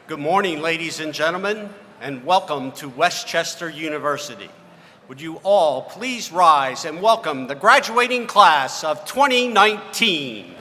Good morning, ladies and gentlemen, and welcome to Westchester University. Would you all please rise and welcome the graduating class of 2019.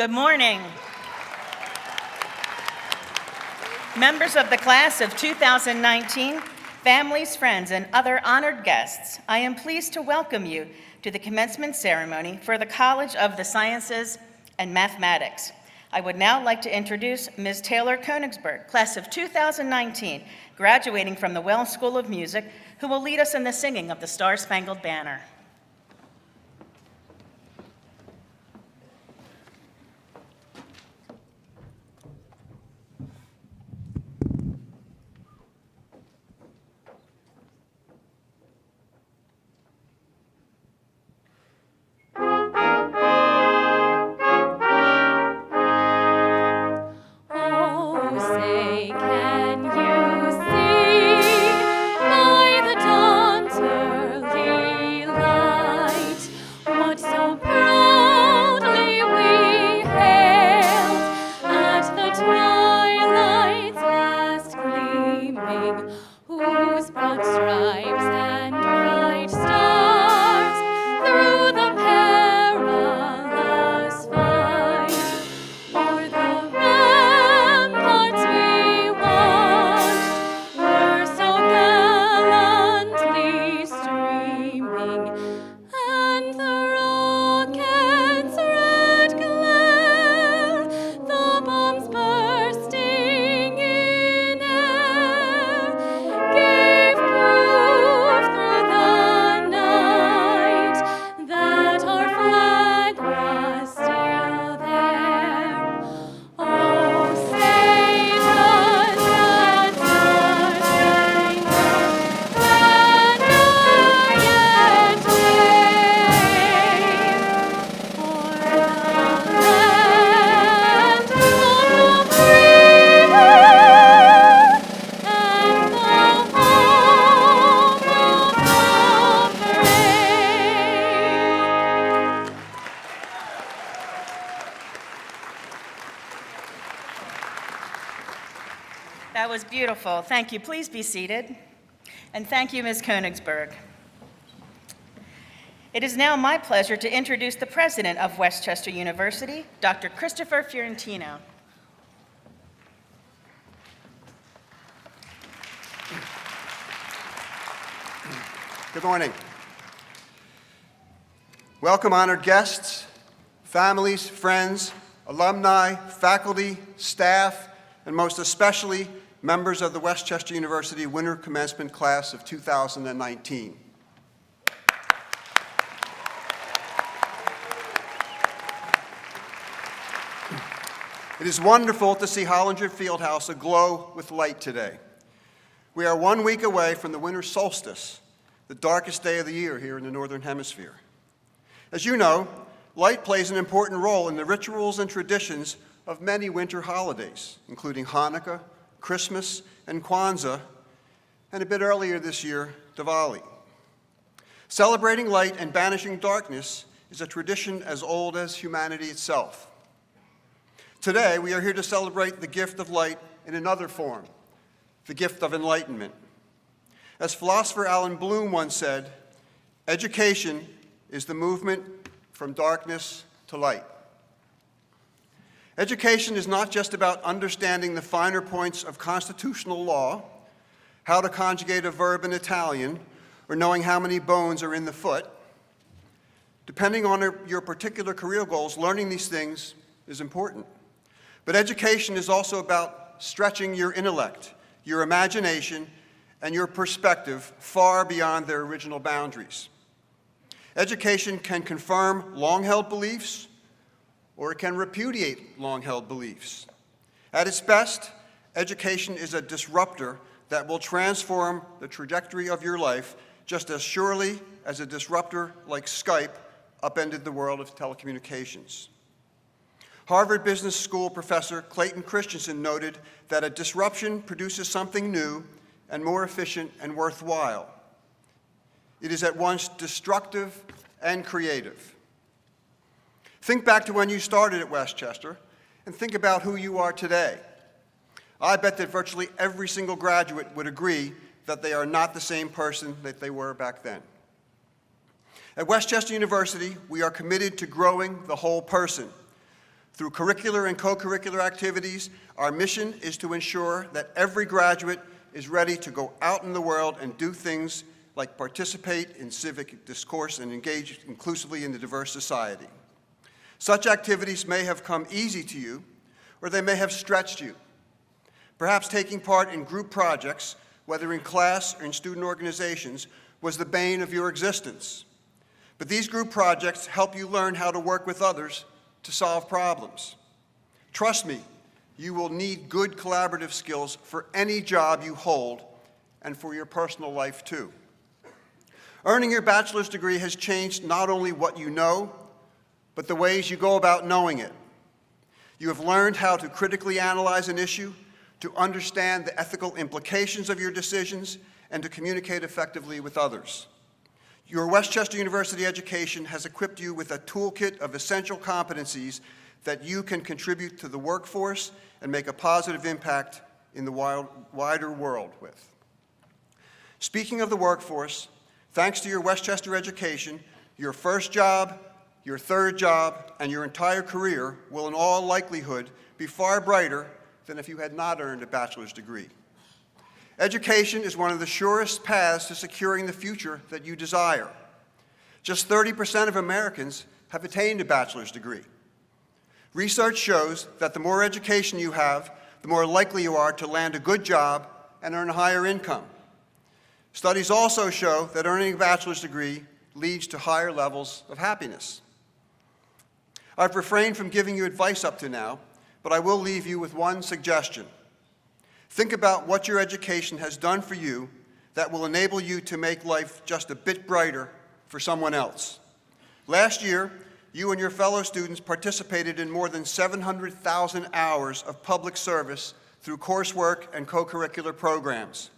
Good morning. Members of the class of 2019, families, friends, and other honored guests, I am pleased to welcome you to the commencement ceremony for the College of the Sciences and Mathematics. I would now like to introduce Ms. Taylor Koenigsberg, class of 2019, graduating from the Wells School of Music, who will lead us in the singing of the Star-Spangled Banner. That was beautiful. Thank you. Please be seated. And thank you, Ms. Koenigsberg. It is now my pleasure to introduce the president of Westchester University, Dr. Christopher Fiorentino. Good morning. Welcome, honored guests, families, friends, alumni, faculty, staff, and most especially members of the Westchester University Winter Commencement Class of 2019. It is wonderful to see Hollinger Fieldhouse aglow with light today. We are 1 week away from the winter solstice, the darkest day of the year here in the Northern Hemisphere. As you know, light plays an important role in the rituals and traditions of many winter holidays, including Hanukkah, Christmas, and Kwanzaa, and a bit earlier this year, Diwali. Celebrating light and banishing darkness is a tradition as old as humanity itself. Today, we are here to celebrate the gift of light in another form, the gift of enlightenment. As philosopher Alan Bloom once said, education is the movement from darkness to light. Education is not just about understanding the finer points of constitutional law, how to conjugate a verb in Italian, or knowing how many bones are in the foot. Depending on your particular career goals, learning these things is important. But education is also about stretching your intellect, your imagination, and your perspective far beyond their original boundaries. Education can confirm long-held beliefs, or it can repudiate long-held beliefs. At its best, education is a disruptor that will transform the trajectory of your life just as surely as a disruptor like Skype upended the world of telecommunications. Harvard Business School professor Clayton Christensen noted that a disruption produces something new and more efficient and worthwhile. It is at once destructive and creative. Think back to when you started at Westchester and think about who you are today. I bet that virtually every single graduate would agree that they are not the same person that they were back then. At Westchester University, we are committed to growing the whole person. Through curricular and co-curricular activities, our mission is to ensure that every graduate is ready to go out in the world and do things like participate in civic discourse and engage inclusively in the diverse society. Such activities may have come easy to you, or they may have stretched you. Perhaps taking part in group projects, whether in class or in student organizations, was the bane of your existence. But these group projects help you learn how to work with others to solve problems. Trust me, you will need good collaborative skills for any job you hold and for your personal life too. Earning your bachelor's degree has changed not only what you know, but the ways you go about knowing it. You have learned how to critically analyze an issue, to understand the ethical implications of your decisions, and to communicate effectively with others. Your Westchester University education has equipped you with a toolkit of essential competencies that you can contribute to the workforce and make a positive impact in the wider world with. Speaking of the workforce, thanks to your Westchester education, your first job, your third job, and your entire career will in all likelihood be far brighter than if you had not earned a bachelor's degree. Education is one of the surest paths to securing the future that you desire. Just 30% of Americans have attained a bachelor's degree. Research shows that the more education you have, the more likely you are to land a good job and earn a higher income. Studies also show that earning a bachelor's degree leads to higher levels of happiness. I've refrained from giving you advice up to now, but I will leave you with one suggestion. Think about what your education has done for you that will enable you to make life just a bit brighter for someone else. Last year, you and your fellow students participated in more than 700,000 hours of public service through coursework and co-curricular programs.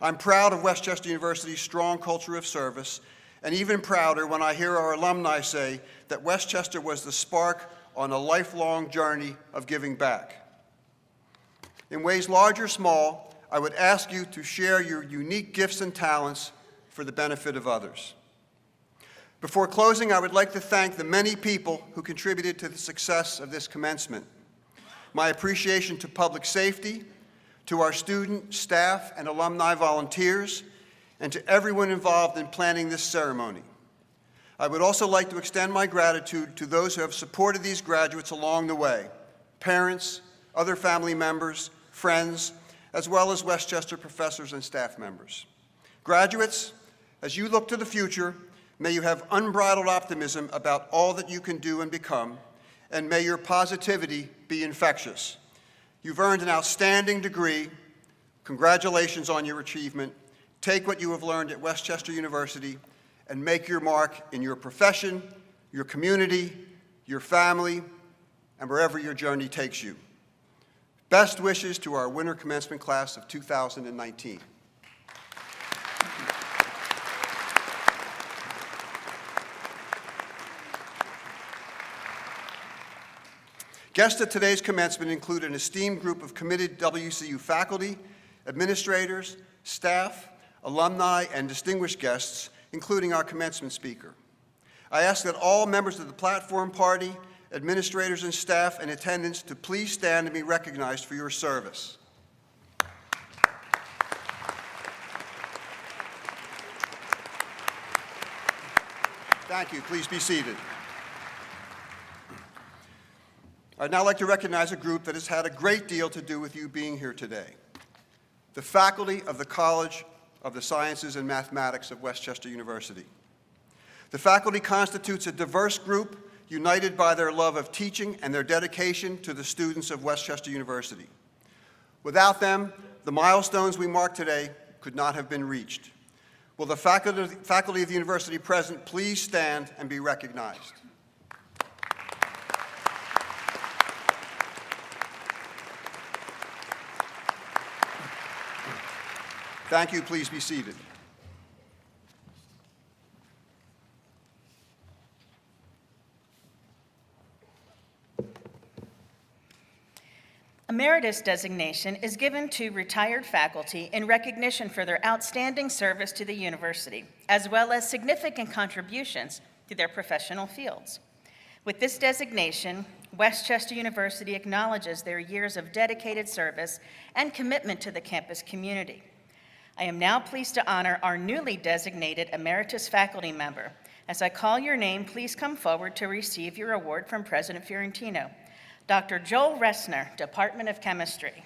I'm proud of Westchester University's strong culture of service, and even prouder when I hear our alumni say that Westchester was the spark on a lifelong journey of giving back. In ways large or small, I would ask you to share your unique gifts and talents for the benefit of others. Before closing, I would like to thank the many people who contributed to the success of this commencement. My appreciation to public safety, to our student, staff, and alumni volunteers, and to everyone involved in planning this ceremony. I would also like to extend my gratitude to those who have supported these graduates along the way, parents, other family members, friends, as well as Westchester professors and staff members. Graduates, as you look to the future, may you have unbridled optimism about all that you can do and become, and may your positivity be infectious. You've earned an outstanding degree. Congratulations on your achievement. Take what you have learned at Westchester University and make your mark in your profession, your community, your family, and wherever your journey takes you. Best wishes to our winter commencement class of 2019. Guests at today's commencement include an esteemed group of committed WCU faculty, administrators, staff, alumni, and distinguished guests, including our commencement speaker. I ask that all members of the platform party, administrators and staff in attendance to please stand and be recognized for your service. Thank you. Please be seated. I'd now like to recognize a group that has had a great deal to do with you being here today. The faculty of the College of the Sciences and Mathematics of Westchester University. The faculty constitutes a diverse group united by their love of teaching and their dedication to the students of Westchester University. Without them, the milestones we mark today could not have been reached. Will the faculty of the university present please stand and be recognized? Thank you. Please be seated. Emeritus designation is given to retired faculty in recognition for their outstanding service to the university, as well as significant contributions to their professional fields. With this designation, Westchester University acknowledges their years of dedicated service and commitment to the campus community. I am now pleased to honor our newly designated emeritus faculty member. As I call your name, please come forward to receive your award from President Fiorentino. Dr. Joel Ressner, Department of Chemistry.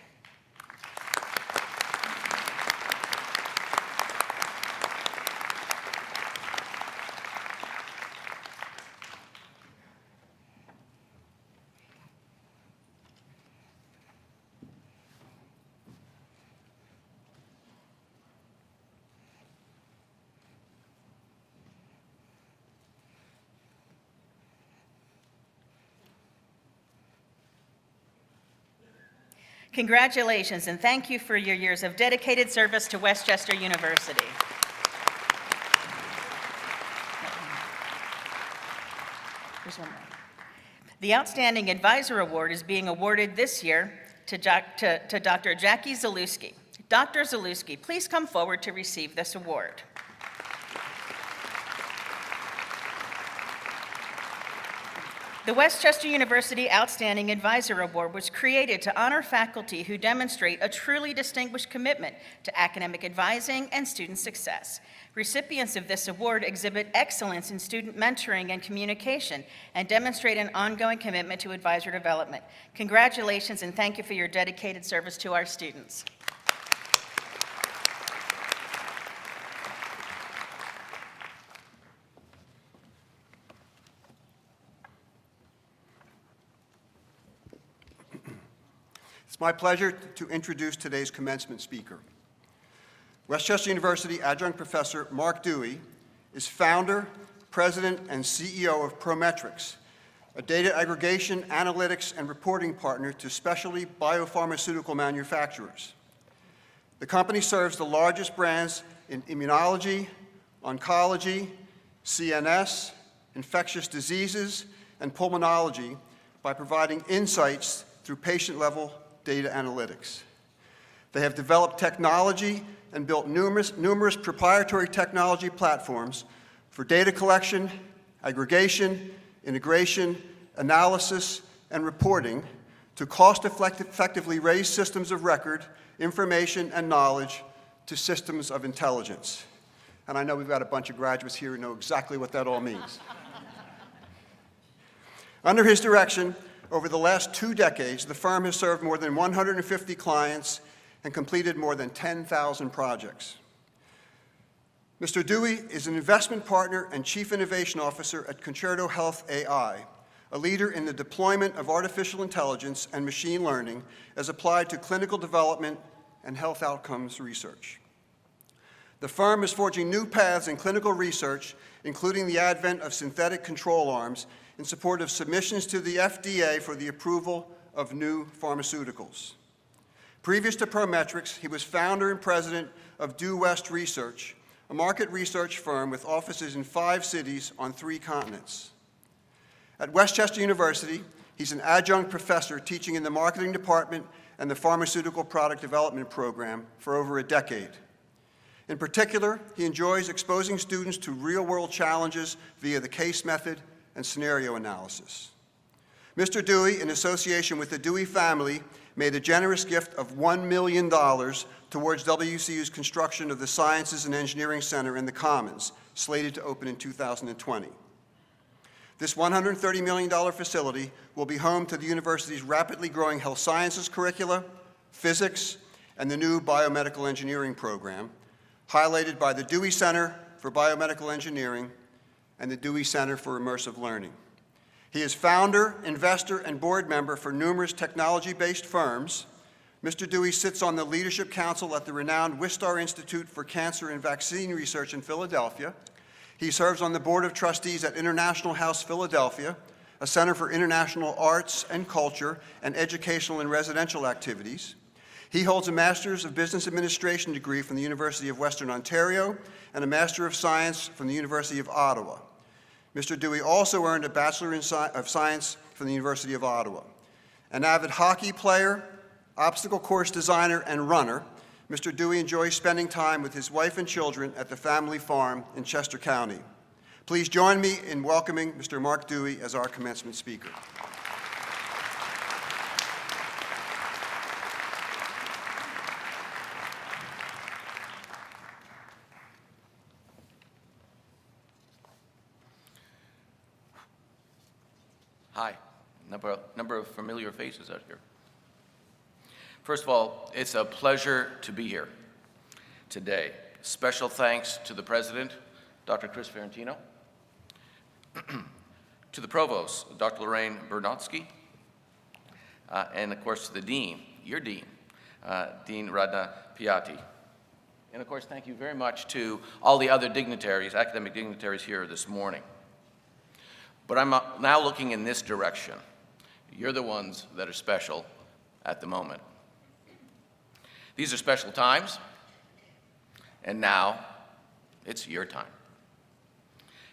Congratulations, and thank you for your years of dedicated service to Westchester University. Here's one more. The Outstanding Advisor Award is being awarded this year to Dr. Jackie Zalewski. Dr. Zalewski, please come forward to receive this award. The Westchester University Outstanding Advisor Award was created to honor faculty who demonstrate a truly distinguished commitment to academic advising and student success. Recipients of this award exhibit excellence in student mentoring and communication and demonstrate an ongoing commitment to advisor development. Congratulations and thank you for your dedicated service to our students. It's my pleasure to introduce today's commencement speaker. Westchester University Adjunct Professor Mark Dewey is founder, president, and CEO of Prometrics, a data aggregation, analytics, and reporting partner to specialty biopharmaceutical manufacturers. The company serves the largest brands in immunology, oncology, CNS, infectious diseases, and pulmonology by providing insights through patient-level data analytics. They have developed technology and built numerous proprietary technology platforms for data collection, aggregation, integration, analysis, and reporting to cost-effectively raise systems of record, information, and knowledge to systems of intelligence. And I know we've got a bunch of graduates here who know exactly what that all means. Under his direction, over the last 2 decades, the firm has served more than 150 clients and completed more than 10,000 projects. Mr. Dewey is an investment partner and chief innovation officer at Concerto Health AI, a leader in the deployment of artificial intelligence and machine learning as applied to clinical development and health outcomes research. The firm is forging new paths in clinical research, including the advent of synthetic control arms in support of submissions to the FDA for the approval of new pharmaceuticals. Previous to Prometrics, he was founder and president of Due West Research, a market research firm with offices in 5 cities on 3 continents. At Westchester University, he's an adjunct professor teaching in the marketing department and the pharmaceutical product development program for over a decade. In particular, he enjoys exposing students to real-world challenges via the case method and scenario analysis. Mr. Dewey, in association with the Dewey family, made a generous gift of $1 million towards WCU's construction of the Sciences and Engineering Center in the Commons, slated to open in 2020. This $130 million facility will be home to the university's rapidly growing health sciences curricula, physics, and the new biomedical engineering program, highlighted by the Dewey Center for Biomedical Engineering and the Dewey Center for Immersive Learning. He is founder, investor, and board member for numerous technology-based firms. Mr. Dewey sits on the Leadership Council at the renowned Wistar Institute for Cancer and Vaccine Research in Philadelphia. He serves on the Board of Trustees at International House Philadelphia, a center for international arts and culture and educational and residential activities. He holds a Master's of Business Administration degree from the University of Western Ontario and a Master of Science from the University of Ottawa. Mr. Dewey also earned a Bachelor of Science from the University of Ottawa. An avid hockey player, obstacle course designer, and runner, Mr. Dewey enjoys spending time with his wife and children at the family farm in Chester County. Please join me in welcoming Mr. Mark Dewey as our commencement speaker. Hi. Number of familiar faces out here. First of all, it's a pleasure to be here today. Special thanks to the President, Dr. Chris Ferrantino, to the Provost, Dr. Lorraine Bernotsky, and of course to the Dean, your Dean, Dean Radna Piatti. And of course, thank you very much to all the other dignitaries, academic dignitaries here this morning. But I'm now looking in this direction. You're the ones that are special at the moment. These are special times, and now it's your time.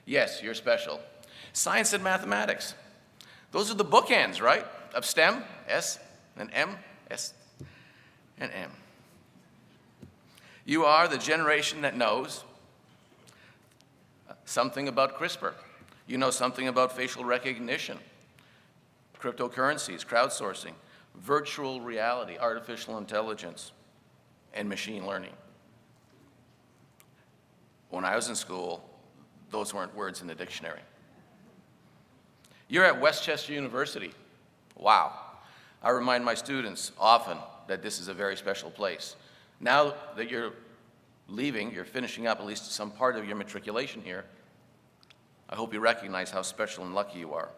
Yes, you're special. Science and mathematics. Those are the bookends, right? Of STEM, S and M, S and M. You are the generation that knows something about CRISPR. You know something about facial recognition, cryptocurrencies, crowdsourcing, virtual reality, artificial intelligence, and machine learning. When I was in school, those weren't words in the dictionary. You're at Westchester University. Wow. I remind my students often that this is a very special place. Now that you're leaving, you're finishing up at least some part of your matriculation here, I hope you recognize how special and lucky you are.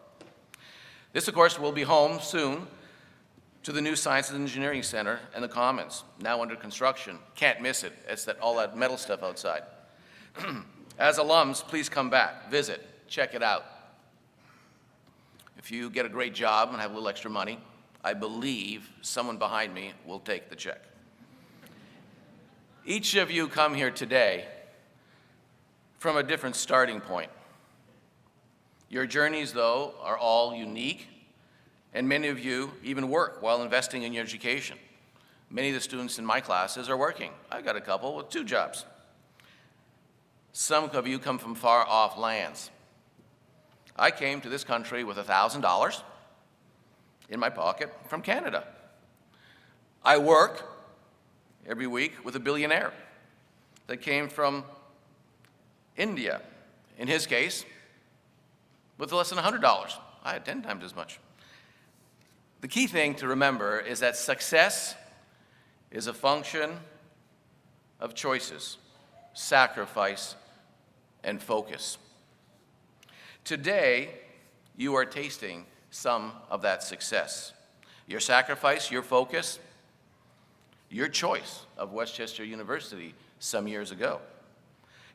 This, of course, will be home soon to the new Science and Engineering Center and the Commons, now under construction. Can't miss it. It's all that metal stuff outside. As alums, please come back, visit, check it out. If you get a great job and have a little extra money, I believe someone behind me will take the check. Each of you come here today from a different starting point. Your journeys, though, are all unique, and many of you even work while investing in your education. Many of the students in my classes are working. I've got a couple with 2 jobs. Some of you come from far-off lands. I came to this country with $1,000 in my pocket from Canada. I work every week with a billionaire that came from India. In his case, with less than $100. I had 10 times as much. The key thing to remember is that success is a function of choices, sacrifice, and focus. Today, you are tasting some of that success. Your sacrifice, your focus, your choice of Westchester University some years ago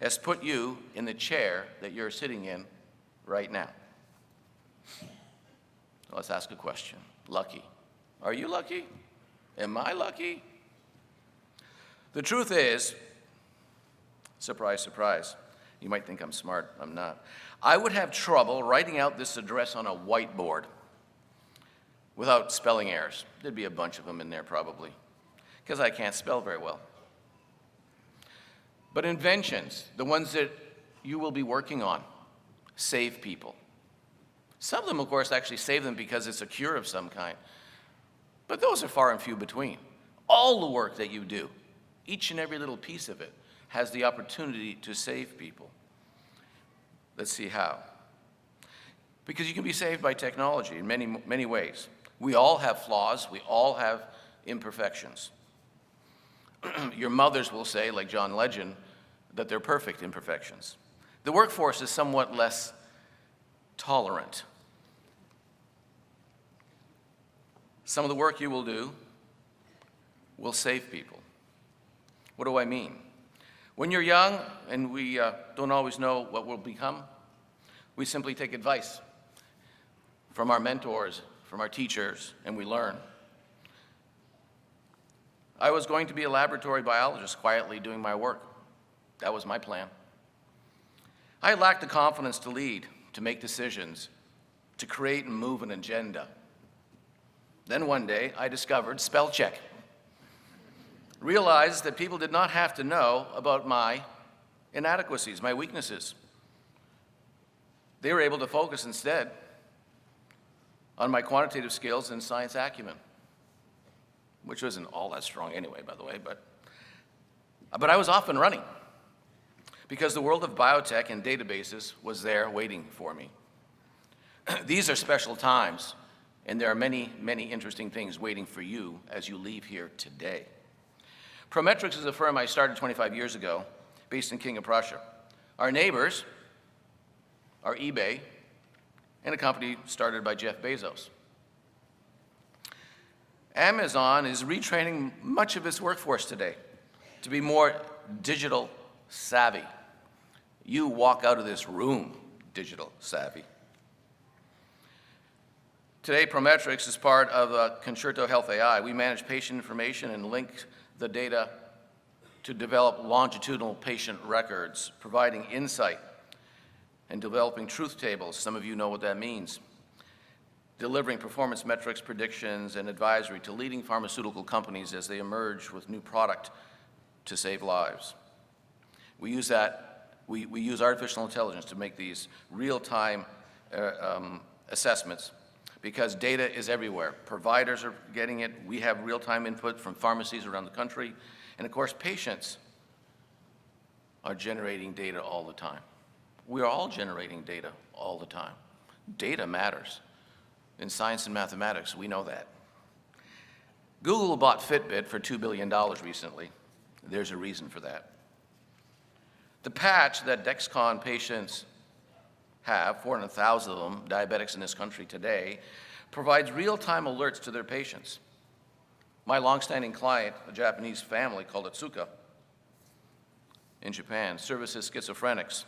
has put you in the chair that you're sitting in right now. Let's ask a question. Lucky. Are you lucky? Am I lucky? The truth is, surprise, surprise, you might think I'm smart, I'm not. I would have trouble writing out this address on a whiteboard without spelling errors. There'd be a bunch of them in there probably, because I can't spell very well. But inventions, the ones that you will be working on, save people. Some of them, of course, actually save them because it's a cure of some kind. But those are far and few between. All the work that you do, each and every little piece of it, has the opportunity to save people. Let's see how. Because you can be saved by technology in many, many ways. We all have flaws. We all have imperfections. Your mothers will say, like John Legend, that they're perfect imperfections. The workforce is somewhat less tolerant. Some of the work you will do will save people. What do I mean? When you're young and we don't always know what we'll become, we simply take advice from our mentors, from our teachers, and we learn. I was going to be a laboratory biologist, quietly doing my work. That was my plan. I lacked the confidence to lead, to make decisions, to create and move an agenda. Then one day, I discovered spell check. Realized that people did not have to know about my inadequacies, my weaknesses. They were able to focus instead on my quantitative skills and science acumen, which wasn't all that strong anyway, by the way, but I was off and running because the world of biotech and databases was there waiting for me. These are special times, and there are many, many interesting things waiting for you as you leave here today. Prometrics is a firm I started 25 years ago, based in King of Prussia. Our neighbors are eBay and a company started by Jeff Bezos. Amazon is retraining much of its workforce today to be more digital savvy. You walk out of this room digital savvy. Today, Prometrics is part of Concerto Health AI. We manage patient information and link the data to develop longitudinal patient records, providing insight and developing truth tables. Some of you know what that means. Delivering performance metrics, predictions, and advisory to leading pharmaceutical companies as they emerge with new product to save lives. We use artificial intelligence to make these real-time assessments because data is everywhere. Providers are getting it. We have real-time input from pharmacies around the country. And of course, patients are generating data all the time. We're all generating data all the time. Data matters. In science and mathematics, we know that. Google bought Fitbit for $2 billion recently. There's a reason for that. The patch that Dexcom patients have, 400,000 of them, diabetics in this country today, provides real-time alerts to their patients. My longstanding client, a Japanese family called Otsuka in Japan, services schizophrenics.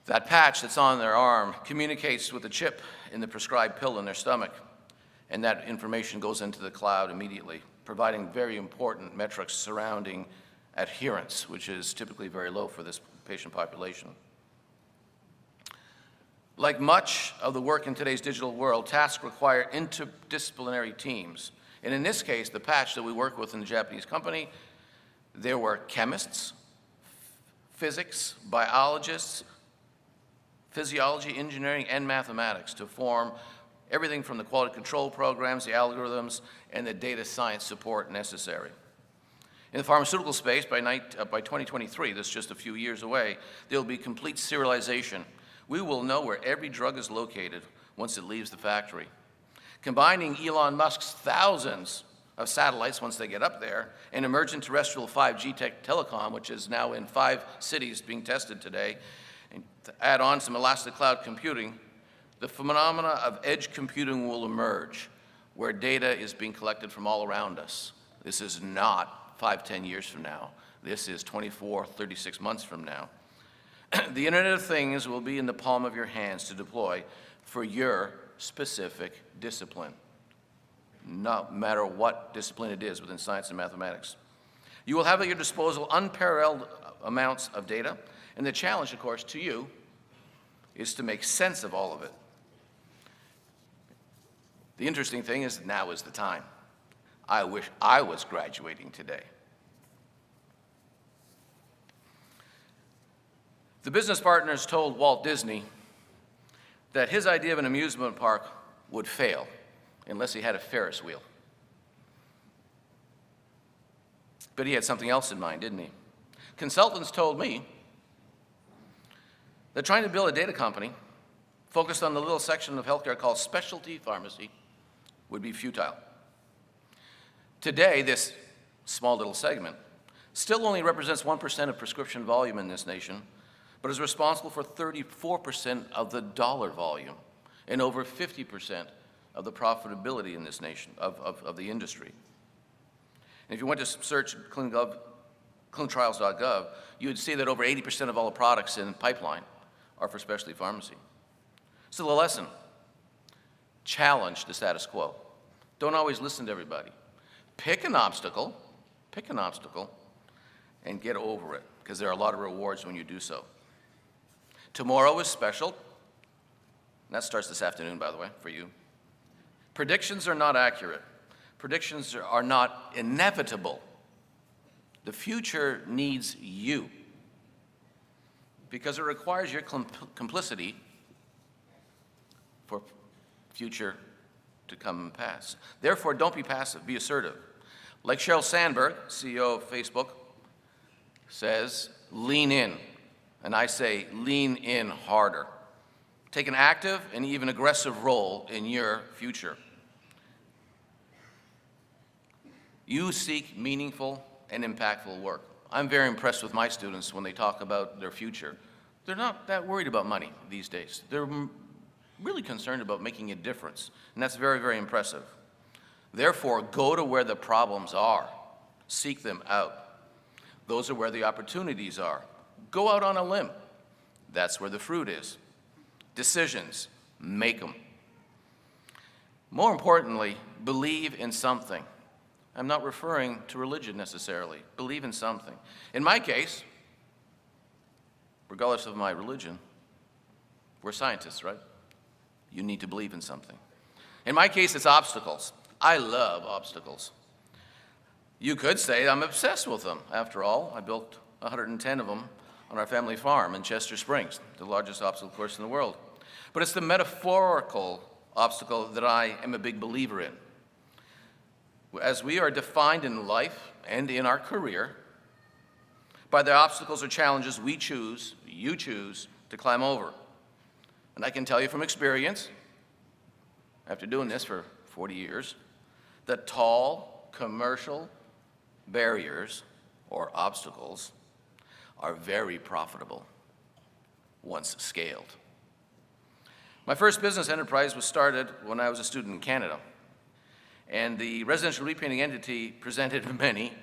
That patch that's on their arm communicates with the chip in the prescribed pill in their stomach, and that information goes into the cloud immediately, providing very important metrics surrounding adherence, which is typically very low for this patient population. Like much of the work in today's digital world, tasks require interdisciplinary teams. And in this case, the patch that we work with in the Japanese company, there were chemists, physics, biologists, physiology, engineering, and mathematics to form everything from the quality control programs, the algorithms, and the data science support necessary. In the pharmaceutical space, by 2023, that's just a few years away, there will be complete serialization. We will know where every drug is located once it leaves the factory. Combining Elon Musk's thousands of satellites once they get up there and emergent terrestrial 5G telecom, which is now in 5 cities being tested today, and to add on some elastic cloud computing, the phenomena of edge computing will emerge, where data is being collected from all around us. This is not 5-10 years from now. This is 24, 36 months from now. The Internet of Things will be in the palm of your hands to deploy for your specific discipline, no matter what discipline it is within science and mathematics. You will have at your disposal unparalleled amounts of data, and the challenge, of course, to you is to make sense of all of it. The interesting thing is now is the time. I wish I was graduating today. The business partners told Walt Disney that his idea of an amusement park would fail unless he had a Ferris wheel. But he had something else in mind, didn't he? Consultants told me that trying to build a data company focused on the little section of healthcare called specialty pharmacy would be futile. Today, this small little segment still only represents 1% of prescription volume in this nation, but is responsible for 34% of the dollar volume and over 50% of the profitability in this nation, of the industry. And if you went to search clinicaltrials.gov, you would see that over 80% of all the products in pipeline are for specialty pharmacy. So the lesson, challenge the status quo. Don't always listen to everybody. Pick an obstacle, and get over it, because there are a lot of rewards when you do so. Tomorrow is special. That starts this afternoon, by the way, for you. Predictions are not accurate. Predictions are not inevitable. The future needs you, because it requires your complicity for future to come and pass. Therefore, don't be passive, be assertive. Like Sheryl Sandberg, CEO of Facebook, says, lean in. And I say, lean in harder. take an active and even aggressive role in your future. You seek meaningful and impactful work. I'm very impressed with my students when they talk about their future. They're not that worried about money these days. They're really concerned about making a difference, and that's very, very impressive. Therefore, go to where the problems are. Seek them out. Those are where the opportunities are. Go out on a limb. That's where the fruit is. Decisions, make them. More importantly, believe in something. I'm not referring to religion necessarily. Believe in something. In my case, regardless of my religion, we're scientists, right? You need to believe in something. In my case, it's obstacles. I love obstacles. You could say I'm obsessed with them. After all, I built 110 of them on our family farm in Chester Springs, the largest obstacle course in the world. But it's the metaphorical obstacle that I am a big believer in. As we are defined in life and in our career by the obstacles or challenges we choose, you choose, to climb over. And I can tell you from experience, after doing this for 40 years, that tall commercial barriers or obstacles are very profitable once scaled. My first business enterprise was started when I was a student in Canada, and the residential repainting entity presented many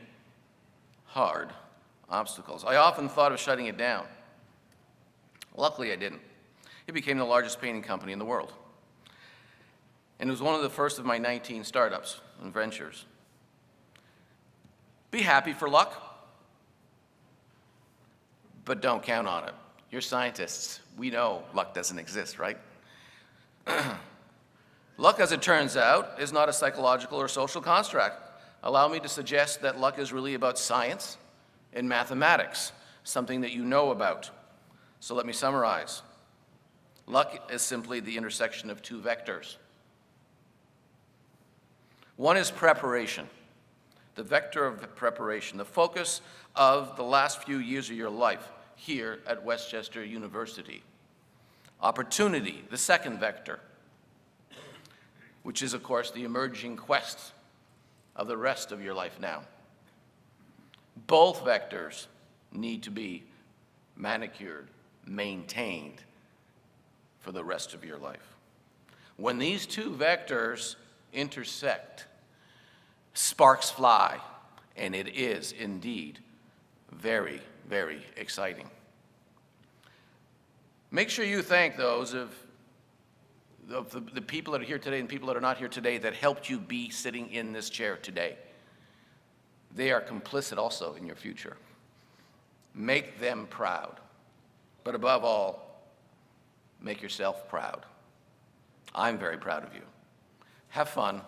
hard obstacles. I often thought of shutting it down. Luckily, I didn't. It became the largest painting company in the world. And it was one of the first of my 19 startups and ventures. Be happy for luck, but don't count on it. You're scientists. We know luck doesn't exist, right? Luck, as it turns out, is not a psychological or social construct. Allow me to suggest that luck is really about science and mathematics, something that you know about. So let me summarize. Luck is simply the intersection of two vectors. One is preparation, the vector of preparation, the focus of the last few years of your life here at Westchester University. Opportunity, the second vector, which is, of course, the emerging quest of the rest of your life now. Both vectors need to be manicured, maintained for the rest of your life. When these two vectors intersect, sparks fly, and it is indeed very, very exciting. Make sure you thank those of the people that are here today and people that are not here today that helped you be sitting in this chair today. They are complicit also in your future. Make them proud. But above all, make yourself proud. I'm very proud of you. Have fun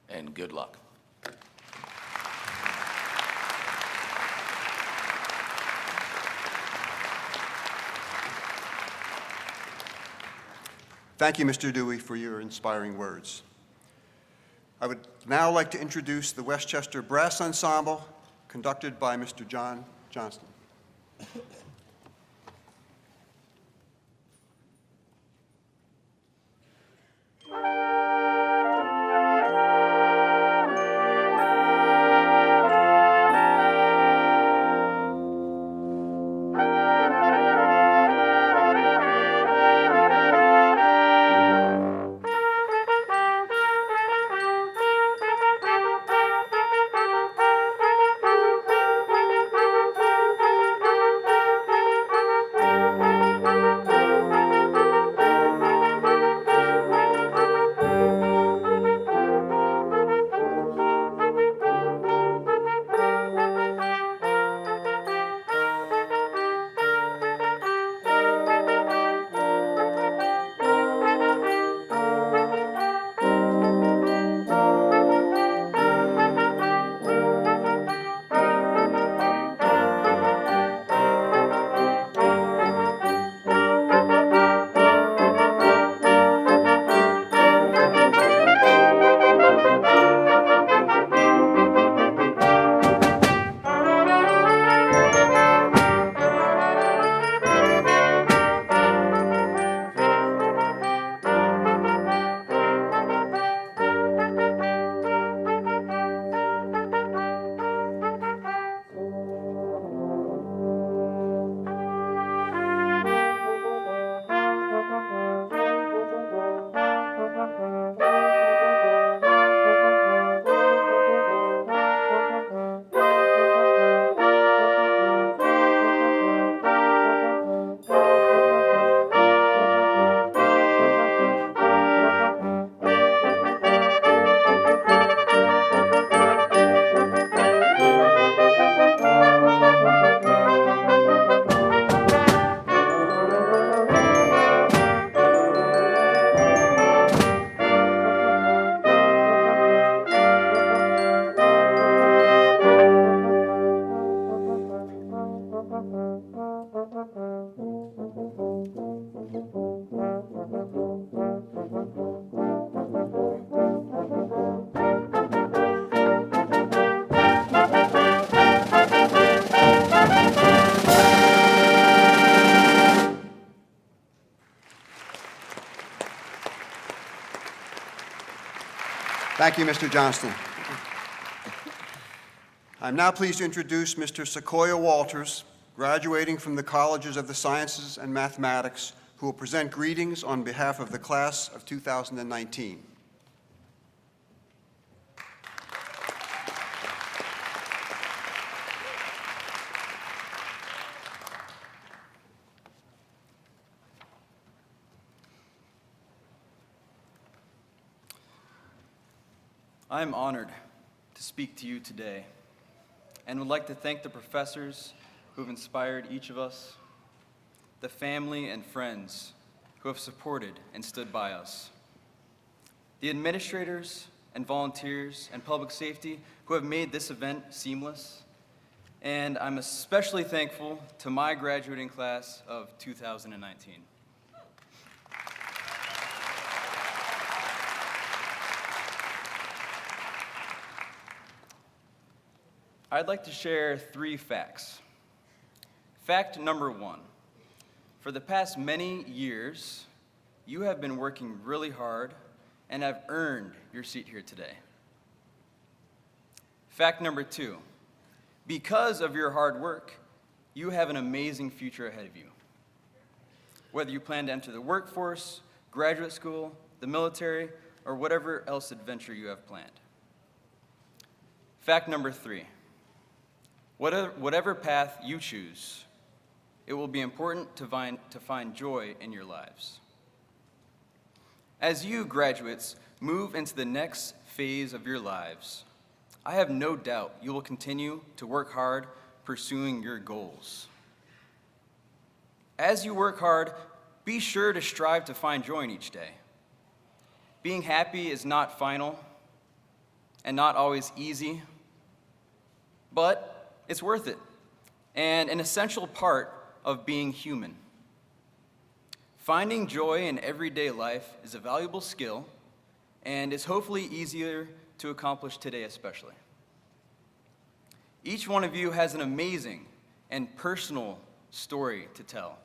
and good luck. Thank you, Mr. Dewey, for your inspiring words. I would now like to introduce the Westchester Brass Ensemble, conducted by Mr. John Johnston. Thank you, Mr. Johnston. I'm now pleased to introduce Mr. Sequoia Walters, graduating from the Colleges of the Sciences and Mathematics, who will present greetings on behalf of the class of 2019. I am honored to speak to you today and would like to thank the professors who have inspired each of us, the family and friends who have supported and stood by us, the administrators and volunteers and public safety who have made this event seamless, and I'm especially thankful to my graduating class of 2019. I'd like to share 3 facts. Fact number 1, for the past many years, you have been working really hard and have earned your seat here today. Fact number 2, because of your hard work, you have an amazing future ahead of you. Whether you plan to enter the workforce, graduate school, the military, or whatever else adventure you have planned. Fact number 3, whatever path you choose, it will be important to find joy in your lives. As you graduates move into the next phase of your lives, I have no doubt you will continue to work hard pursuing your goals. As you work hard, be sure to strive to find joy in each day. Being happy is not final and not always easy, but it's worth it, and an essential part of being human. Finding joy in everyday life is a valuable skill, and is hopefully easier to accomplish today especially. Each one of you has an amazing and personal story to tell.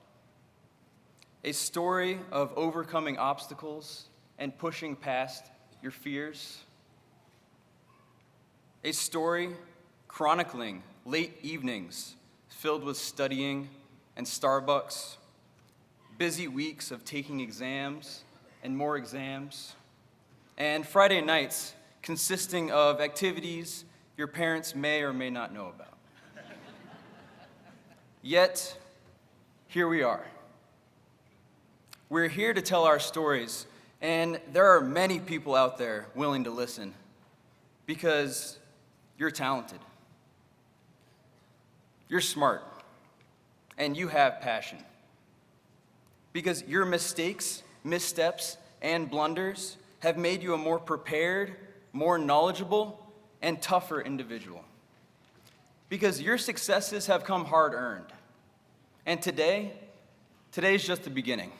A story of overcoming obstacles and pushing past your fears. A story chronicling late evenings filled with studying and Starbucks, busy weeks of taking exams and more exams, and Friday nights consisting of activities your parents may or may not know about. Yet, here we are. We're here to tell our stories, and there are many people out there willing to listen because you're talented. You're smart, and you have passion. Because your mistakes, missteps, and blunders have made you a more prepared, more knowledgeable, and tougher individual. Because your successes have come hard-earned. And today's just the beginning.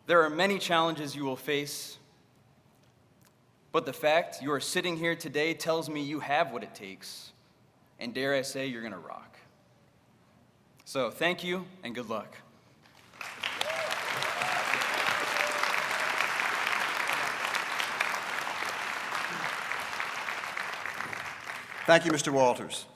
There are many challenges you will face, but the fact you are sitting here today tells me you have what it takes. And dare I say, you're gonna rock. So thank you and good luck. Thank you, Mr. Walters.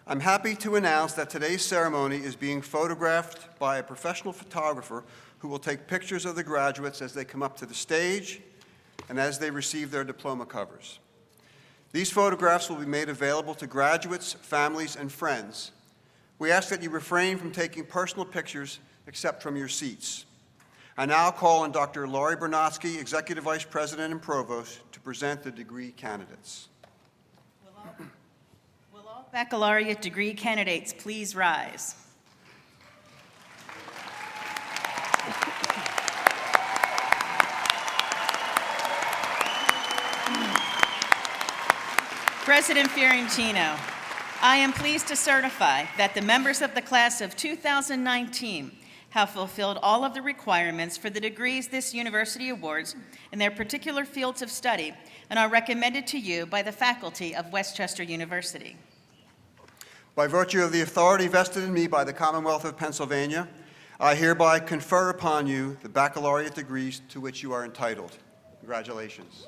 I'm happy to announce that today's ceremony is being photographed by a professional photographer who will take pictures of the graduates as they come up to the stage and as they receive their diploma covers. These photographs will be made available to graduates, families, and friends. We ask that you refrain from taking personal pictures except from your seats. I now call on Dr. Laurie Bernotsky, Executive Vice President and Provost, to present the degree candidates. Will all baccalaureate degree candidates please rise? President Fiorentino, I am pleased to certify that the members of the class of 2019 have fulfilled all of the requirements for the degrees this university awards in their particular fields of study and are recommended to you by the faculty of Westchester University. By virtue of the authority vested in me by the Commonwealth of Pennsylvania, I hereby confer upon you the baccalaureate degrees to which you are entitled. Congratulations.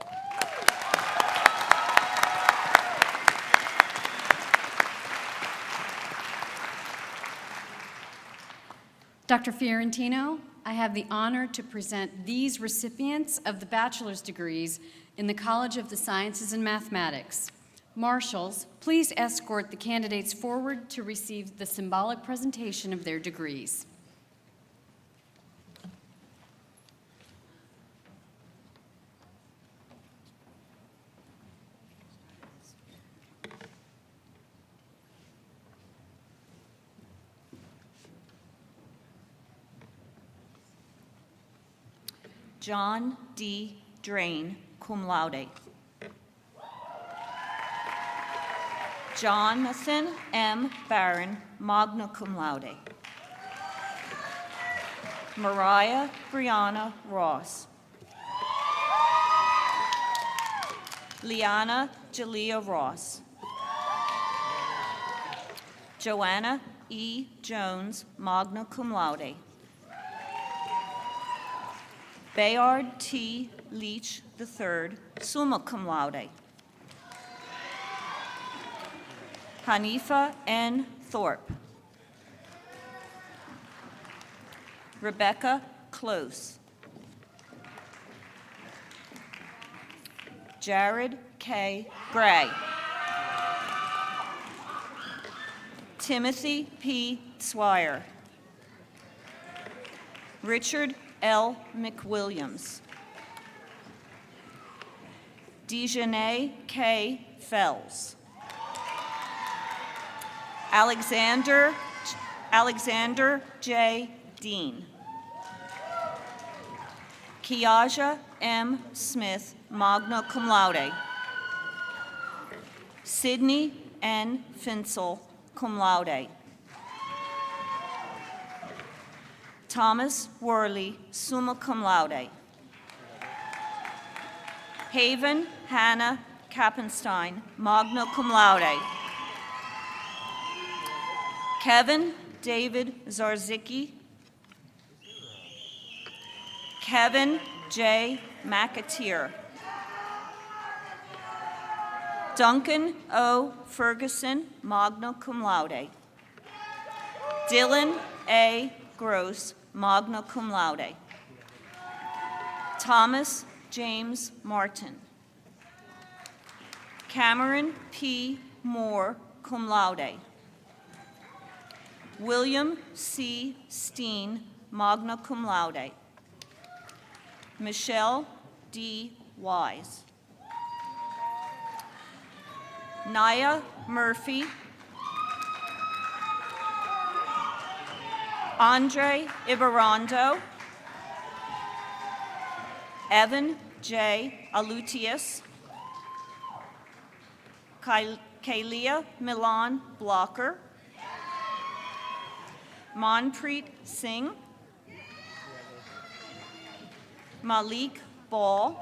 Dr. Fiorentino, I have the honor to present these recipients of the bachelor's degrees in the College of the Sciences and Mathematics. Marshals, please escort the candidates forward to receive the symbolic presentation of their degrees. John D. Drain, cum laude. Jonathan M. Barron, magna cum laude. Mariah Brianna Ross. Liana Jalea Ross. Joanna E. Jones, magna cum laude. Bayard T. Leach III, summa cum laude. Hanifa N. Thorpe. Rebecca Close. Jared K. Gray. Timothy P. Swire. Richard L. McWilliams. Dejanay K. Fells. Alexander J. Dean. Kiaja M. Smith, magna cum laude. Sydney N. Finsel, cum laude. Thomas Worley, summa cum laude. Haven Hannah Kappenstein, magna cum laude. Kevin David Zarzicki. Kevin J. McAteer. Duncan O. Ferguson, magna cum laude. Dylan A. Gross, magna cum laude. Thomas James Martin. Cameron P. Moore, cum laude. William C. Steen, magna cum laude. Michelle D. Wise. Naya Murphy. Andre Ibarrondo. Evan J. Alutius. Kalia Milan Blocker. Manpreet Singh. Malik Ball.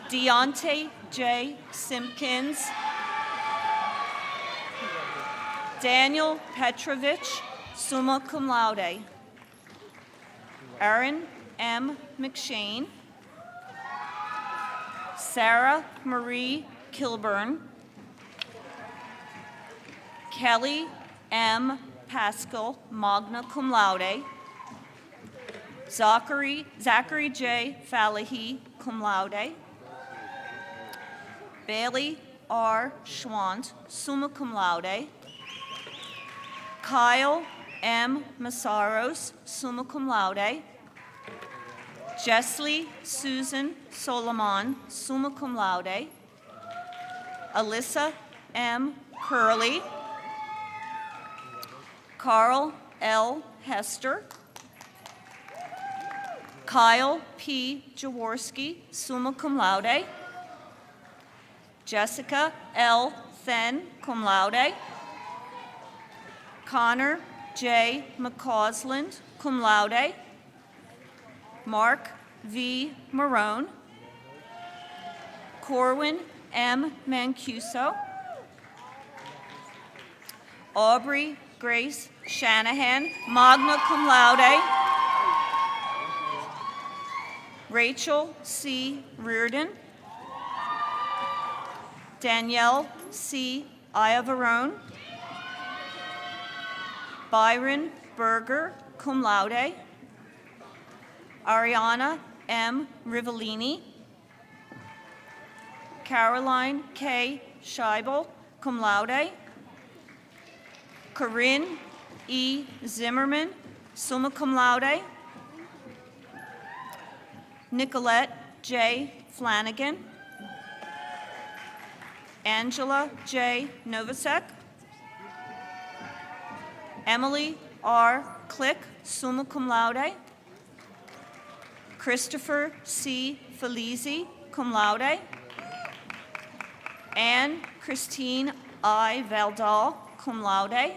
Deontay J. Simpkins. Daniel Petrovich, summa cum laude. Aaron M. McShane. Sarah Marie Kilburn. Kelly M. Pascal, magna cum laude. Zachary J. Falahy, cum laude. Bailey R. Schwant, summa cum laude. Kyle M. Massaros, summa cum laude. Jessley Susan Solomon, summa cum laude. Alyssa M. Curley. Carl L. Hester. Kyle P. Jaworski, summa cum laude. Jessica L. Then, cum laude. Connor J. McCausland, cum laude. Mark V. Marone. Corwin M. Mancuso. Aubrey Grace Shanahan, magna cum laude. Rachel C. Reardon. Danielle C. Iavarone. Byron Berger, cum laude. Ariana M. Rivellini. Caroline K. Scheibel, cum laude. Corinne E. Zimmerman, summa cum laude. Nicolette J. Flanagan. Angela J. Novacek. Emily R. Click, summa cum laude. Christopher C. Felizi, cum laude. Anne Christine I. Valdal, cum laude.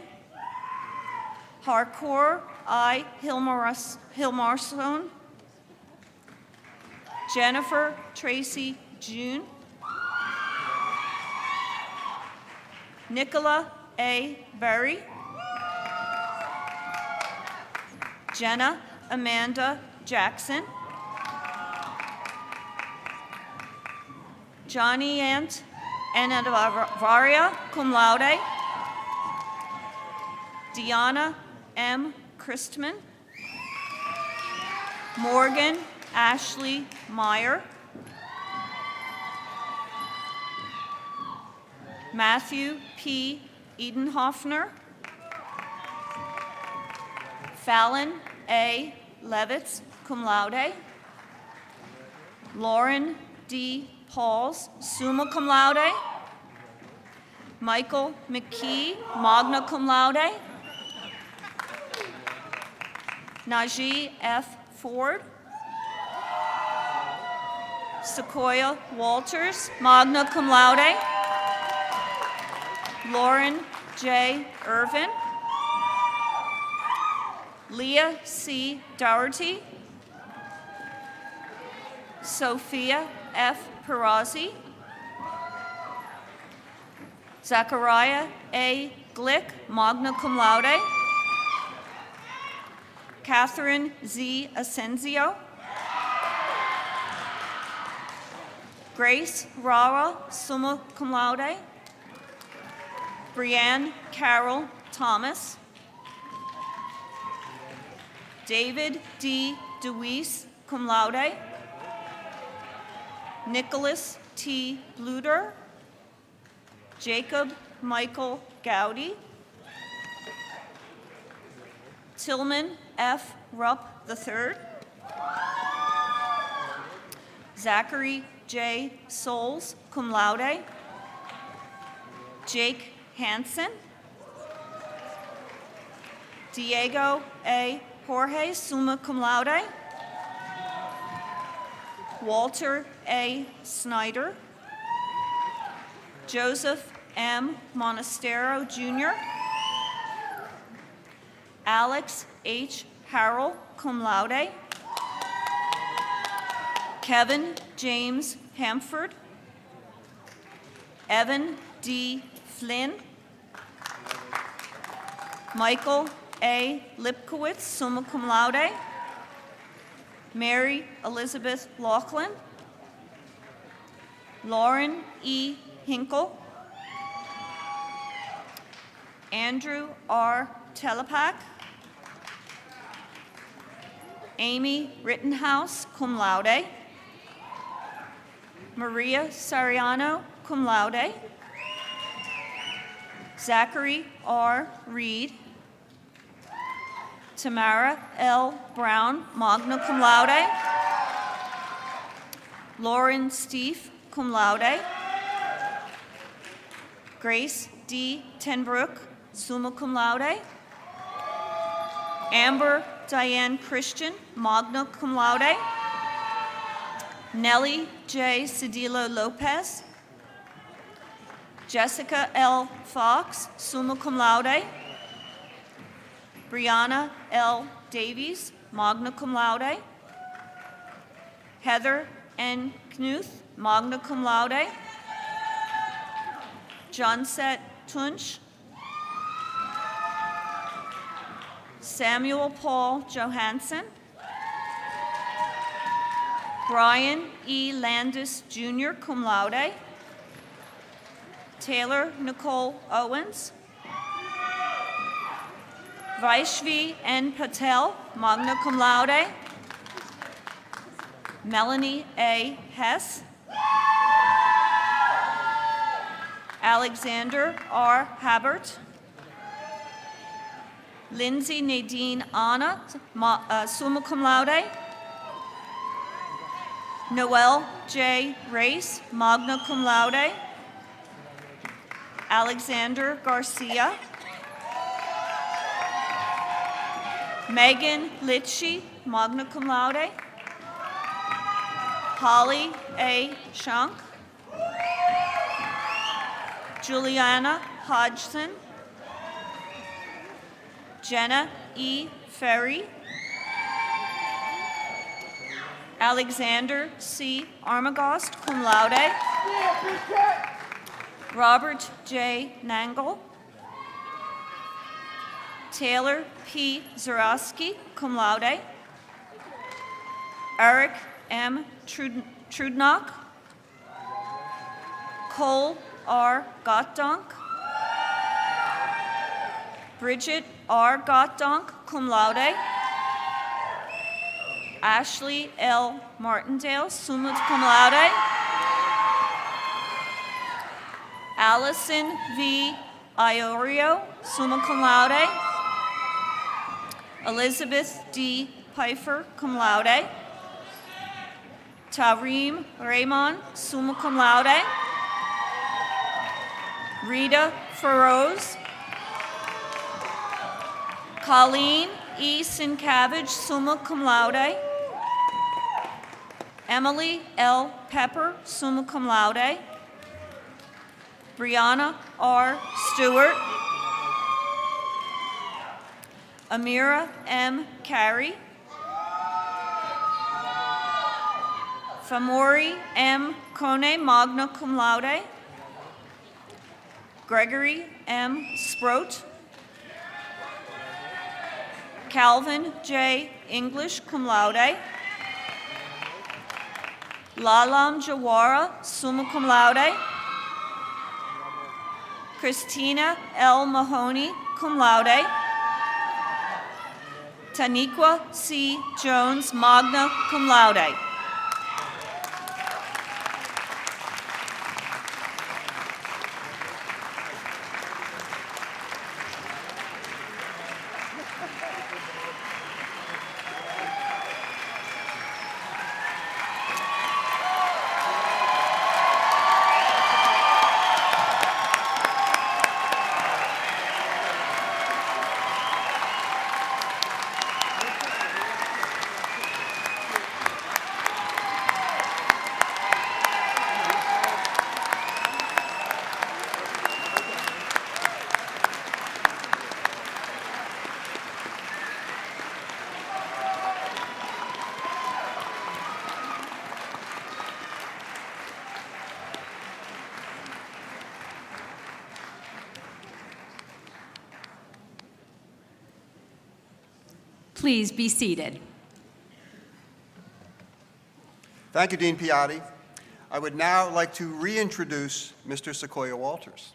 Harcourt I. Hilmarson. Jennifer Tracy June. Nicola A. Berry. Jenna Amanda Jackson. Johnny Ant Anavaria, cum laude. Deanna M. Christman. Morgan Ashley Meyer. Matthew P. Edenhoffner. Fallon A. Levitz, cum laude. Lauren D. Pauls, summa cum laude. Michael McKee, magna cum laude. Najee F. Ford. Sequoia Walters, magna cum laude. Lauren J. Irvin. Leah C. Dougherty. Sophia F. Perazzi. Zachariah A. Glick, magna cum laude. Catherine Z. Asensio. Grace Rara, summa cum laude. Brianne Carol Thomas. David D. DeWeese, cum laude. Nicholas T. Bluter. Jacob Michael Gowdy. Tillman F. Rupp III. Zachary J. Souls, cum laude. Jake Hansen. Diego A. Jorge, summa cum laude. Walter A. Snyder. Joseph M. Monastero, Jr. Alex H. Harrell, cum laude. Kevin James Hamford. Evan D. Flynn. Michael A. Lipkowitz, summa cum laude. Mary Elizabeth Laughlin. Lauren E. Hinkle. Andrew R. Telepak. Amy Rittenhouse, cum laude. Maria Sariano, cum laude. Zachary R. Reed. Tamara L. Brown, magna cum laude. Lauren Steef, cum laude. Grace D. Tenbrook, summa cum laude. Amber Diane Christian, magna cum laude. Nellie J. Cedillo Lopez. Jessica L. Fox, summa cum laude. Brianna L. Davies, magna cum laude. Heather N. Knuth, magna cum laude. Johnset Tunch. Samuel Paul Johansson, Brian E. Landis, Jr., cum laude, Taylor Nicole Owens, Vaishvi N. Patel, magna cum laude, Melanie A. Hess, Alexander R. Habert, Lindsay Nadine Anna, summa cum laude, Noel J. Race, magna cum laude, Alexander Garcia, Megan Litchi, magna cum laude, Holly A. Shunk, Juliana Hodgson, Jenna E. Ferry, Alexander C. Armagost, cum laude, Robert J. Nangle, Taylor P. Zarowski, cum laude, Eric M. Trudnock, Cole R. Gottdonk, Bridget R. Gottdonk, cum laude, Ashley L. Martindale, summa cum laude, Allison V. Iorio, summa cum laude, Elizabeth D. Pfeiffer, cum laude, Tareem Raymond, summa cum laude, Rita Feroz, Colleen E. Sincavage, summa cum laude, Emily L. Pepper, summa cum laude, Brianna R. Stewart, Amira M. Carey, Famori M. Kone, magna cum laude, Gregory M. Sproat, Calvin J. English, cum laude, Lalam Jawara, summa cum laude, Christina L. Mahoney, cum laude, Taniqua C. Jones, magna cum laude. Please be seated. Thank you, Dean Piatti. I would now like to reintroduce Mr. Sequoia Walters.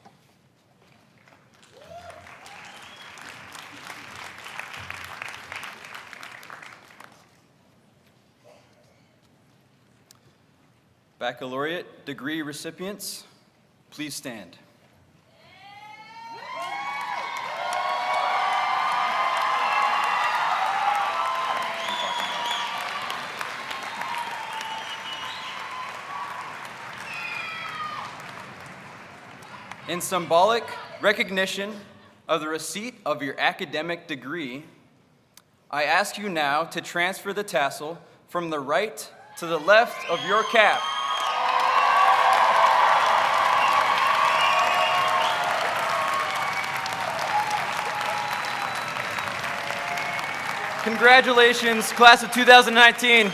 Baccalaureate degree recipients, please stand. In symbolic recognition of the receipt of your academic degree, I ask you now to transfer the tassel from the right to the left of your cap. Congratulations, class of 2019.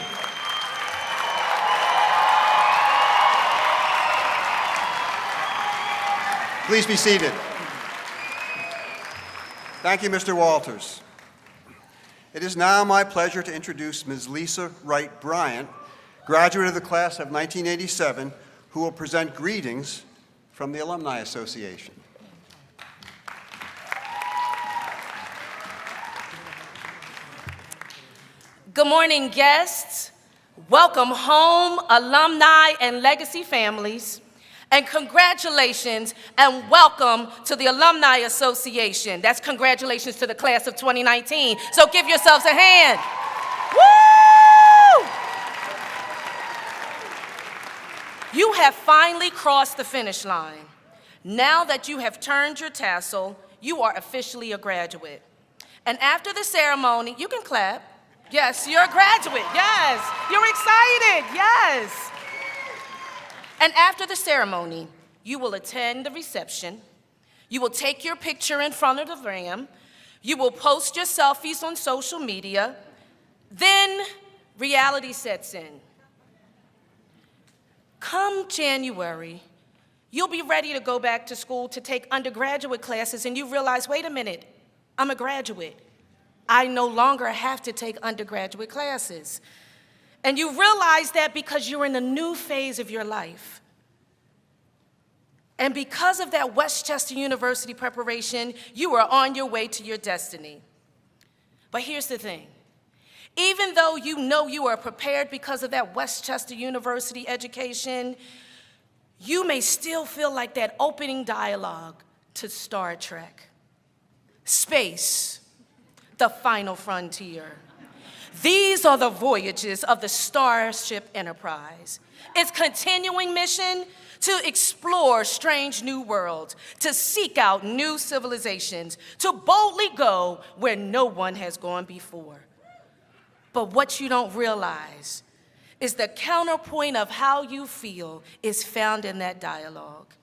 Please be seated. Thank you, Mr. Walters. It is now my pleasure to introduce Ms. Lisa Wright Bryant, graduate of the class of 1987, who will present greetings from the Alumni Association. Good morning, guests. Welcome home, alumni and legacy families. And congratulations and welcome to the Alumni Association. That's congratulations to the class of 2019. So give yourselves a hand. Woo! You have finally crossed the finish line. Now that you have turned your tassel, you are officially a graduate. And after the ceremony, you can clap. Yes, you're a graduate. Yes, you're excited. Yes. And after the ceremony, you will attend the reception. You will take your picture in front of the ram. You will post your selfies on social media. Then reality sets in. Come January, you'll be ready to go back to school to take undergraduate classes, and you realize, wait a minute, I'm a graduate. I no longer have to take undergraduate classes. And you realize that because you're in a new phase of your life. And because of that Westchester University preparation, you are on your way to your destiny. But here's the thing. Even though you know you are prepared because of that Westchester University education, you may still feel like that opening dialogue to Star Trek. Space. The final frontier. These are the voyages of the Starship Enterprise. Its continuing mission to explore strange new worlds, to seek out new civilizations, to boldly go where no one has gone before. But what you don't realize is the counterpoint of how you feel is found in that dialogue.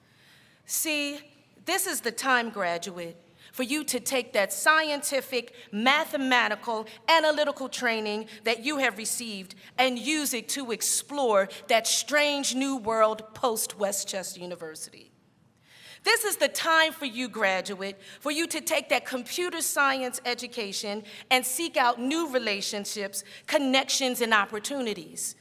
See, this is the time, graduate, for you to take that scientific, mathematical, analytical training that you have received and use it to explore that strange new world post-Westchester University. This is the time for you, graduate, for you to take that computer science education and seek out new relationships, connections, and opportunities.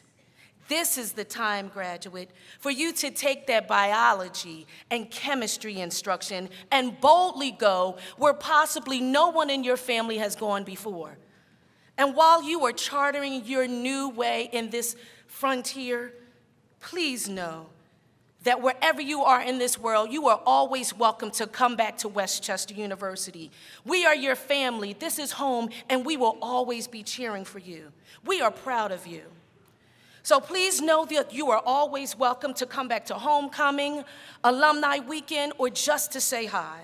This is the time, graduate, for you to take that biology and chemistry instruction and boldly go where possibly no one in your family has gone before. And while you are chartering your new way in this frontier, please know that wherever you are in this world, you are always welcome to come back to Westchester University. We are your family, this is home, and we will always be cheering for you. We are proud of you. So please know that you are always welcome to come back to homecoming, alumni weekend, or just to say hi.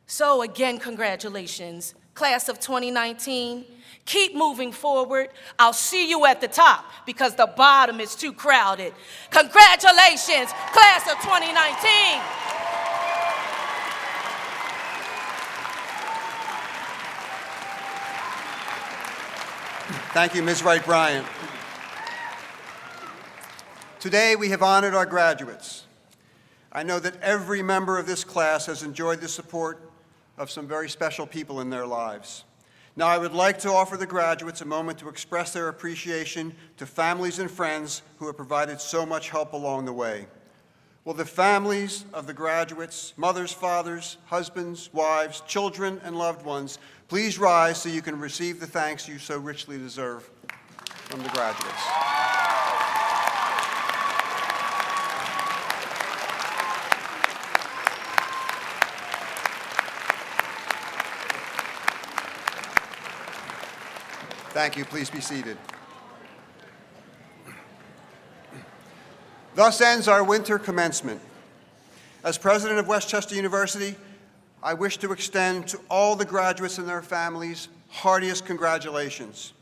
So again, congratulations, class of 2019. Keep moving forward. I'll see you at the top because the bottom is too crowded. Congratulations, class of 2019. Thank you, Ms. Wright Bryant. Today, we have honored our graduates. I know that every member of this class has enjoyed the support of some very special people in their lives. Now, I would like to offer the graduates a moment to express their appreciation to families and friends who have provided so much help along the way. Will the families of the graduates, mothers, fathers, husbands, wives, children, and loved ones, please rise so you can receive the thanks you so richly deserve from the graduates. Thank you. Please be seated. Thus ends our winter commencement. As president of Westchester University, I wish to extend to all the graduates and their families heartiest congratulations.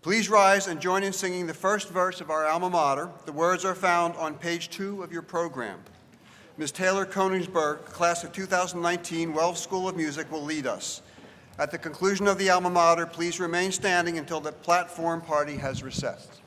Please rise and join in singing the first verse of our alma mater. The words are found on page 2 of your program. Ms. Taylor Koningsberg, class of 2019, Wells School of Music, will lead us. At the conclusion of the alma mater, please remain standing until the platform party has recessed.